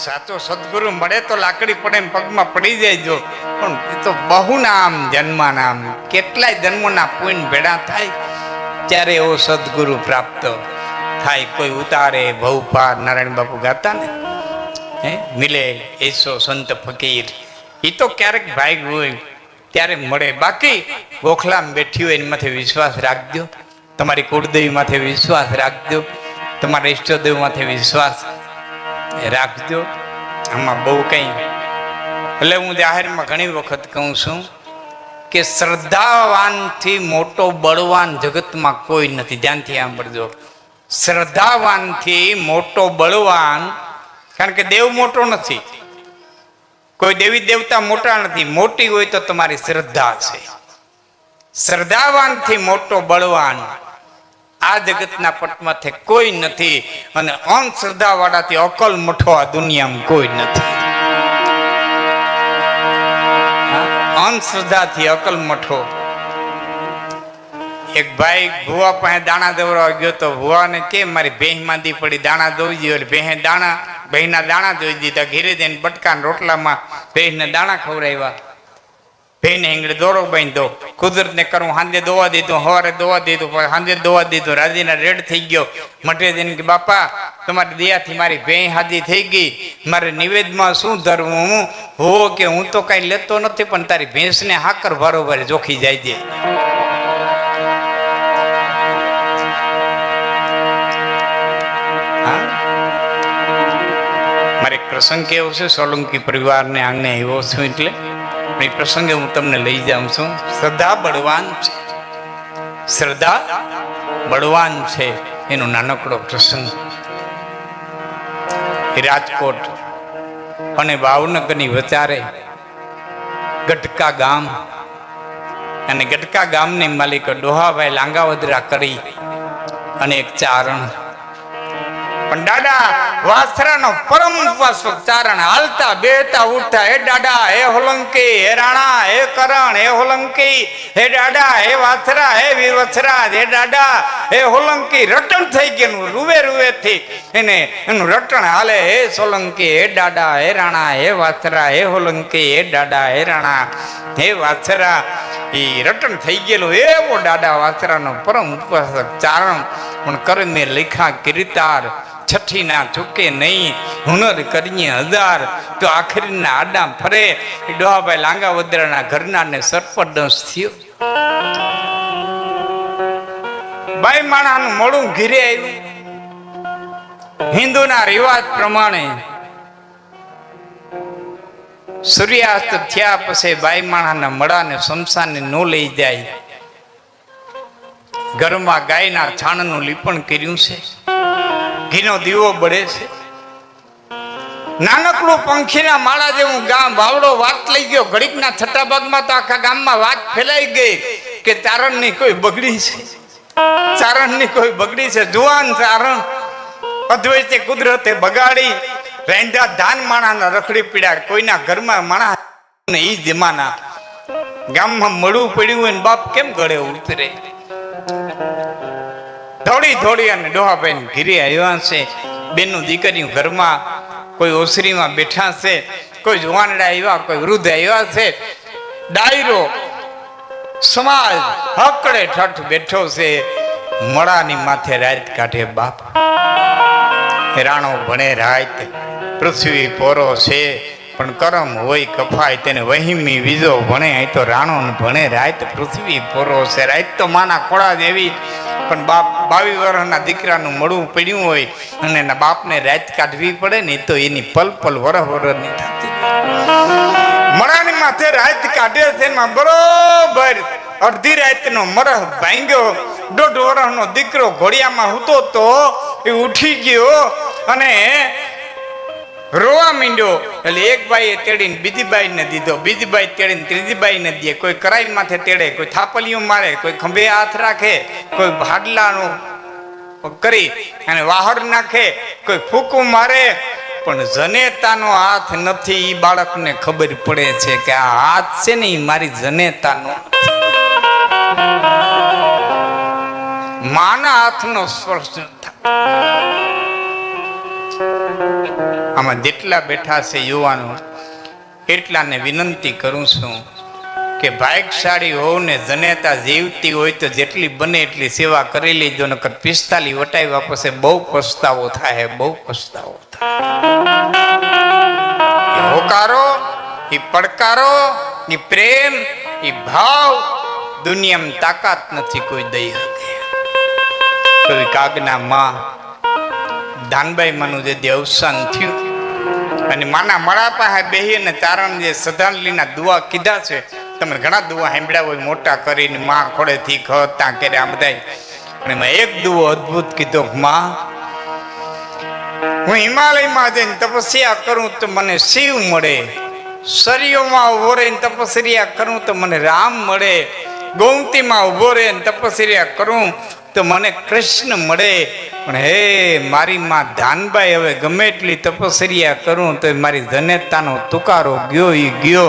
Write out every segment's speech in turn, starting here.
સાચો સદગુરુ મળે તો લાકડી પડે પગમાં પડી જાય જો, પણ એ તો બહુ નામ જન્માના આમ કેટલાય જન્મોના પુણ્ય ભેડા થાય ત્યારે એવો સદગુરુ પ્રાપ્ત થાય. કોઈ ઉતારે ભવપાર નારાયણ બાપુ ગાતા ને, હે મિલે એસો સંત ફકીર, એ તો ક્યારેક ભાગ હોય ત્યારે મળે. બાકી ગોખલામાં બેઠી હોય એની માથે વિશ્વાસ રાખજો, તમારી કુળદેવી માથે વિશ્વાસ રાખજો, તમારા ઈષ્ટદેવ માથે વિશ્વાસ રાખજો. આમાં બહુ કંઈ, એટલે હું જાહેરમાં ઘણી વખત કહું છું કે શ્રદ્ધાવાનથી મોટો બળવાન જગતમાં કોઈ નથી. ધ્યાનથી સાંભળજો, શ્રદ્ધાવાનથી મોટો બળવાન, કારણ કે દેવ મોટો નથી, કોઈ દેવી દેવતા મોટા નથી, મોટી હોય તો તમારી શ્રદ્ધા છે. શ્રદ્ધાવાનથી મોટો બળવાન આ જગતના પટમાંથી કોઈ નથી, અને અંધશ્રદ્ધા વાળાથી અકલ મઠો આ દુનિયામાં કોઈ નથી. અંધશ્રદ્ધાથી અકલ મઠો. એક ભાઈ ભુવા પાસે દાણા દવડાવવા ગયો તો ભુવાને કે મારી ભેંસ માંદી પડી, દાણા દોઈ દીધો. એટલે ભેંસના દાણા દોઈ દીધા. ઘેરે જઈને બટકા રોટલામાં ભેંસને દાણા ખવડાવ્યા. ભેંસને હિંગડે દોરો બાંધ્યો. કુદરતને કરું સાંજે દોવા દીધું, સવારે દોવા દીધું, સાંજે દોવા દીધું. રાજીના રેડ થઈ ગયો. મટે જઈને કે બાપા તમારી દયાથી મારી ભેંસ હાજી થઈ ગઈ, મારે નિવેદમાં શું ધરવું? હું હો કે હું તો કઈ લેતો નથી, પણ તારી ભેંસને હાકર બરોબર જોખી જાય છે. મારે એક પ્રસંગ કેવો છે, સોલંકી પરિવારને આંગણે આવ્યો છું, એટલે એ પ્રસંગે હું તમને લઈ જાઉં છું. શ્રદ્ધા બળવાન છે, શ્રદ્ધા બળવાન છે, એનો નાનકડો પ્રસંગ. રાજકોટ અને ભાવનગરની વચારે ગટકા ગામ, અને ગટકા ગામની માલિક ડોહાભાઈ લાંગાવદરા કરી અને એક ચારણ. પણ દાદા વાસરાનો પરમ ચારણ, હાલતા બેતા ઉઠતા, હે દાદા હે હોલંકી, હે રાણા હે કરણ, હે હોલંકી, હે દાદા હે વાસરા, હે વીરવસરા, હે દાદા હે હોલંકી. રટણ થઈ ગયું રૂવે રૂવે થી, એનું રટણ હાલે. હે સોલંકી, હે દાદા હે રાણા, હે વાસરા, હે હોલંકી, હે દાદા હે રાણા, હે વાસરા. એ રટણ થઈ ગયેલું એવો દાદા વાસરાનો પરમ ઉપાસક ચારણ. પણ કર્મે લેખા કીર્તાર, છઠ્ઠી ના ચૂકે નહીં, હુનર કરીએ હજાર. તો આખરીના આડા ફરે. ડોહાભાઈ લાંગાવદરાના ઘરના ને સરપદંશ થયો. બાઈ માણાનું મોડું ઘીરે આવ્યું. હિન્દુના રિવાજ પ્રમાણે સૂર્યાસ્ત થયા પછી બાઈ માણાના મળાને શમશાને ન લઈ જાય. ઘરમાં ગાયના છાણનું લીપણ કર્યું છે, ઘીનો દીવો બળે છે. નાનકડું પંખીના માળા જેવું ગામ વાવડો વાત લઈ ગયો. ઘડીકના છઠ્ઠા ભાગમાં તો આખા ગામમાં વાત ફેલાઈ ગઈ કે ચારણની કોઈ બગડી છે, ચારણની કોઈ બગડી છે. જુવાન ચારણ અદ્વૈતે કુદરતે બગાડી. રેંધા ધાન માણાના રખડી પીડ્યા. કોઈના ઘરમાં માણા ને ઈ જમાના ગામમાં મળવું પડ્યું હોય ને બાપ કેમ ગળે ઉતરે. દોડી દોડી અને ડોહાભાઈ ઘીરે આવ્યા છે. બેનું દીકરીઓ ઘરમાં કોઈ ઓસરીમાં બેઠા છે, કોઈ જુવાનડા આવ્યા, કોઈ વૃદ્ધ આવ્યા છે. ડાયરો સમાજ હકડે ઠઠ બેઠો છે. મળાની માથે રાત કાઢે બાપ. રાણો ભણે રાત, પૃથ્વી પોરો છે, પણ કરમ હોય કફાય તેને વહીમી બીજો ભણે. અહીં તો રાણો ભણે રાત, પૃથ્વી પોરો છે. રાત તો માના ખોળા જેવી, પણ બાપ 22 વર્ષના દીકરાનું મળવું પડ્યું હોય અને એના બાપને રાત કાઢવી પડે ને, તો એની પલ પલ વરહ ની થતી. મળાની માથે રાત કાઢે છે. એમાં બરોબર અડધી રાતનો મરહ ભાંગ્યો. 1.5 વર્ષનો દીકરો ઘોડિયામાં હૂતો તો એ ઉઠી ગયો અને રોવા માંડ્યો. એટલે એક બાઈએ તેડીને બીજી બાઈને દીધો, બીજી બાઈ તેડીને ત્રીજી બાઈને દે. કોઈ કરાઈ માથે તેડે, કોઈ થાપલીઓ મારે, કોઈ ખંભે હાથ રાખે, કોઈ ભાડલાનું કરી અને વાહર નાખે, કોઈ ફૂંકું મારે. પણ જનેતાનો હાથ નથી. એ બાળકને ખબર પડે છે કે આ હાથ છે ને એ મારી જનેતાનો. માના હાથનો સ્પર્શ થાય. આમાં જેટલા બેઠા છે યુવાનો એટલાને વિનંતી કરું છું કે ભાગ્યશાળી હોવ ને જનેતા જીવતી હોય તો જેટલી બને એટલી સેવા કરી લેજો, નકર 45 વટાવ્યા પછી બહુ પસ્તાવો થાય, બહુ પસ્તાવો થાય. હોકારો, એ પડકારો, એ પ્રેમ, એ ભાવ દુનિયામાં તાકાત નથી કોઈ દઈ શકે. કવિ કાગના માં ધાનબાઈ માનું જે અવસાન થયું અને માના મળા પાસે બેહી અને ચારણ જે શ્રદ્ધાંજલિના દુઆ કીધા છે, તમે ઘણા દુઆ સાંભળ્યા હોય મોટા કરીને માં ખોડેથી ખતા કર્યા બધા, અને એમાં એક દુઓ અદ્ભુત કીધો, માં હું હિમાલયમાં જઈને તપસ્યા કરું તો મને શિવ મળે, સરિયોમાં ઉભો રહીને તપસ્યા કરું તો મને રામ મળે, ગોમતીમાં ઉભો રહીને તપસ્યા કરું તો મને કૃષ્ણ મળે. પણ હે મારી માં ધાનબાઈ, હવે ગમે એટલી તપસ્યા કરું તો મારી જનેતાનો તુકારો ગયો એ ગયો,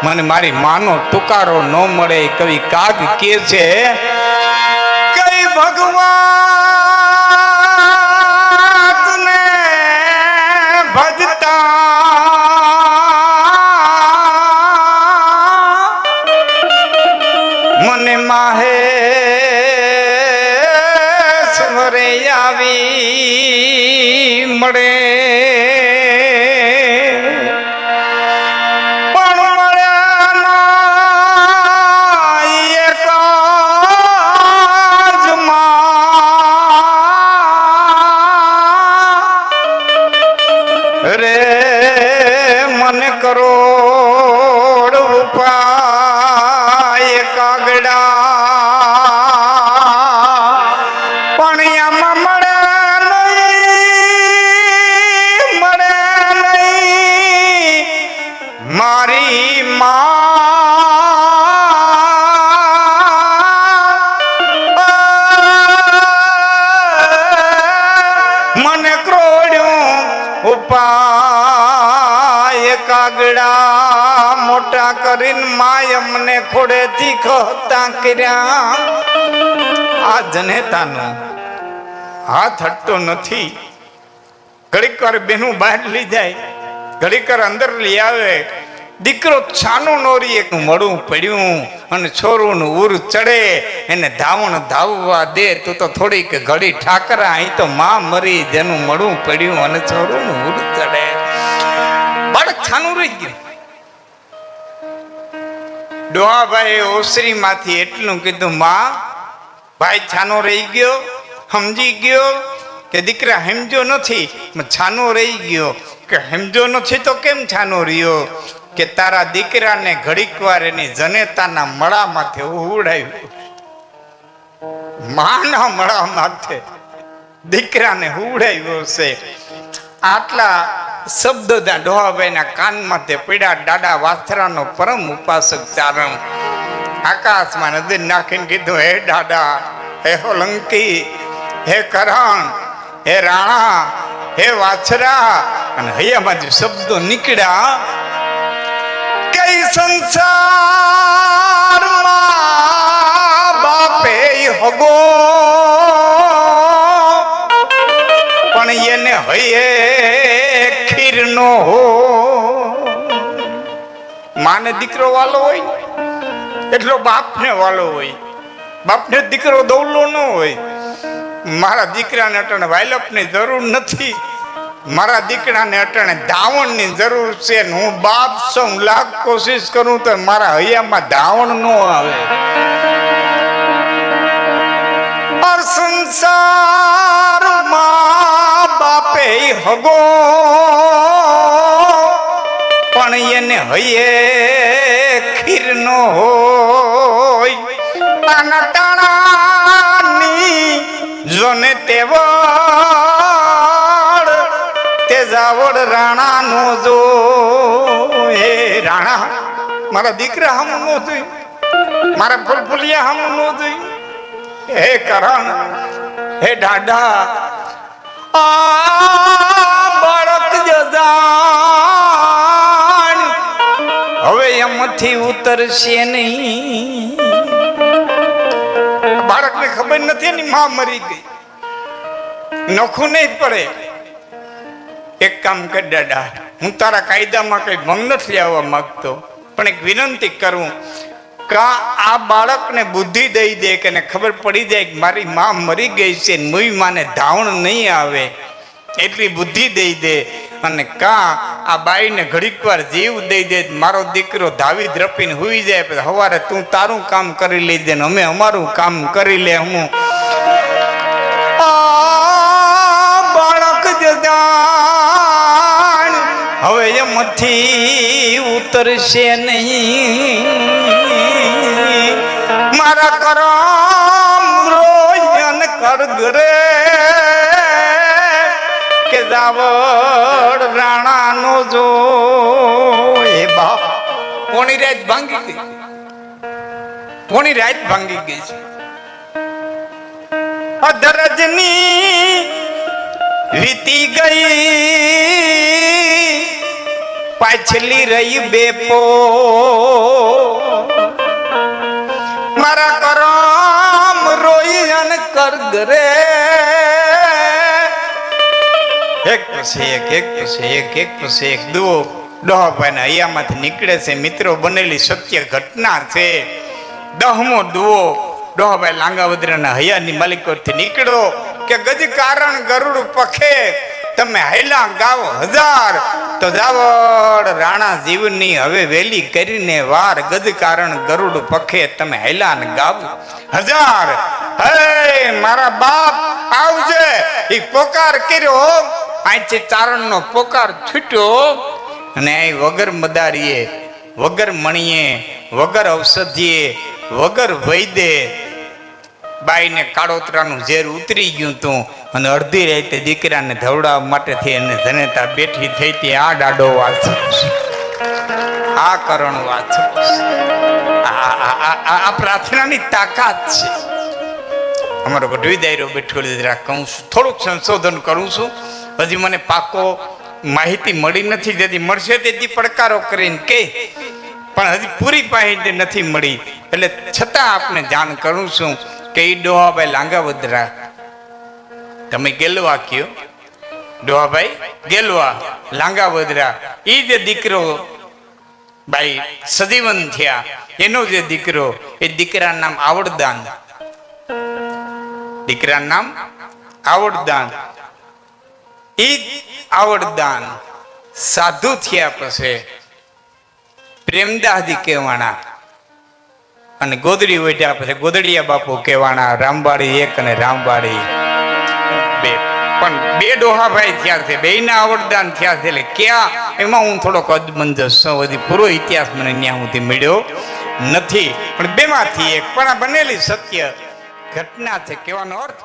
મને મારી માનો તુકારો ન મળે. કવિ કાગ કે છે, કઈ ભગવાન ને ભજતા મને માહે આવી મળે, પણ મળ્યા ના એક જ માં રે મને કરોડ ઉપાય કાગડા, મને ક્રોડ્યું ઉપાય કાગડા, મોટા કરીને માય અમને ખોડેથી ખતા કર્યા. આ જનેતાનો હાથ હટતો નથી. ઘડીક વાર બેનું બહાર લઈ જાય, ઘડીક વાર અંદર લઈ આવે. દીકરો છાનો નોરી એક મળું પડ્યું અને છોરું ઉર ચડે એને ધાવણ ધાવવા દે, તું તો થોડીક ઘડી ઠાકરા, અહીં તો માં મરી જેનું મળું પડ્યું અને છોરું ઉર ચડે. બાળક છાનું રહી ગયું. ડોહાભાઈ ઓસરી માંથી એટલું કીધું, માં ભાઈ છાનો રહી ગયો, સમજી ગયો કે દીકરા સમજો નથી, છાનો રહી ગયો. કે સમજો નથી તો કેમ છાનો રહ્યો? કે તારા દીકરાને ઘડીક વાર એની જનેતાના મળા માથે ઉડાવ્યું, માના મળા માથે દીકરાને ઉડાવ્યો છે. આટલા શબ્દો ડોહાભાઈના કાનમાં પીડા. દાદા વાથરાનો પરમ ઉપાસક ચારણ આકાશમાં નજર નાખીને કીધું, હે દાદા, હે હોલંકી, હે કરણ, હે રાણા, હે વાછરા. અને હૈયામાં જે શબ્દો નીકળ્યા, કઈ સંસારમાં બાપે હગો પણ એને હૈયે ખીરનો હો. માને દીકરો વાલો હોય એટલો બાપને વાલો હોય, બાપને દીકરો દોવલો ન હોય. મારા દીકરાને અટાણે વાયલપની જરૂર નથી, મારા દીકરાને અટાણે ધાવણની જરૂર છે. હું બાપ છું, લાખ કોશિશ કરું તો મારા હૈયામાં ધાવણ ન આવે. સંસારમાં બાપે હગો પણ એને હૈયે ખીર નો હોય. તાના તાણાની જોને તેજાવડ રાણા નો જો. હે રાણા, મારા દીકરા હમ નો જોઈ, મારા ફૂલફુલિયા હમ નો જોઈ. હે કરણ, હે દાદા, બાળક જજાન હવે એમથી ઉતરશે નહીં. બાળકને ખબર નથી ની માં મરી ગઈ, નખું નહીં પડે. એક કામ કર દાદા, હું તારા કાયદામાં કઈ ભંગ નથી લેવા માંગતો, પણ એક વિનંતી કરું, કા આ બાળકને બુદ્ધિ દઈ દે કે ખબર પડી જાય કે મારી માં મરી ગઈ છે, મુઈ માને ધાવણ નહીં આવે એટલી બુદ્ધિ દઈ દે, અને કા આ બાઈને ઘડીક વાર જીવ દઈ દે, મારો દીકરો ધાવી દ્રપીને હુઈ જાય, પછી સવારે તું તારું કામ કરી લેજે ને અમે અમારું કામ કરી લે. હું બાળક જાણ હવે એમથી ઉતરશે નહીં, મારા કરમ રોયન કર ઘરે કે જાવડ રાણા નો જો. એ બાપ કોની રાત ભાંગી ગઈ, કોની રાત ભાંગી ગઈ છે. અધરજની વીતી ગઈ પાછલી રહી બેપો, મારા કરમ રોયન કર ઘરે. એક પછી એક દુઓ ડોહાભાઈના હૈયામાંથી નીકળે છે. મિત્રો બનેલી સત્ય ઘટના છે. 10મો દુઓ ડોહાભાઈ લાંગાવદરાના હૈયાની માલિકોથી નીકળ્યો કે ગજ કારણ ગરુડ પખે તમે હૈલા ગાવ 1000 તો જાવડ રાણા જીવની હવે વેલી કરીને વાર. ગજ કારણ ગરુડ પખે તમે હૈલા ગાવ 1000. હે મારા બાપ આવજે એ પોકાર કર્યો, અહીંથી ચારણનો પોકાર છૂટ્યો, અને અહીં વગર મદારીએ, વગર મણીએ, વગર ઔષધિએ, વગર વૈદે બાઈને કાળોતરાનું ઝેર ઉતરી ગયું તું, અને અડધી રાતે દીકરાને ધવડાવવા માટે થઈ અને જનેતા બેઠી થઈ હતી. આ ડાડો વાત, આ કરણ વાત, આ પ્રાર્થનાની તાકાત છે. અમારો ગઢવી દાયરો બેઠો કહું છું, થોડુંક સંશોધન કરું છું, હજી મને પાકો માહિતી મળી નથી, જેથી મળશે તેથી પડકારો કરીને કે, પણ હજી પૂરી માહિતી નથી મળી, એટલે છતાં આપને જાણ કરું છું કે એ ડોહાભાઈ લાંગાવદરા, તમે ગેલવા કયો, ડોહાભાઈ ગેલવા લાંગાવદરા, એ જે દીકરો ભાઈ સજીવન થયા, એનો જે દીકરો, એ દીકરાનું નામ આવડદાન, દીકરાનું નામ આવડદાન. એ આવડદાન સાધુ થયા પછી પ્રેમદાસજી કહેવાના, અને ગોદડી વેઠ્યા પછી ગોદડિયા બાપુ કહેવાના. રામવાડી 1 અને રામવાડી 2, પણ 2 ડોહાભાઈ થયા છે, બેયના આવડદાન થયા છે. એટલે ક્યાં એમાં હું થોડોક અદમંજસ છું, હજી પૂરો ઇતિહાસ મને ત્યાં સુધી મળ્યો નથી, પણ બેમાંથી એક. પણ આ બનેલી સત્ય ઘટના છે, કહેવાનો અર્થ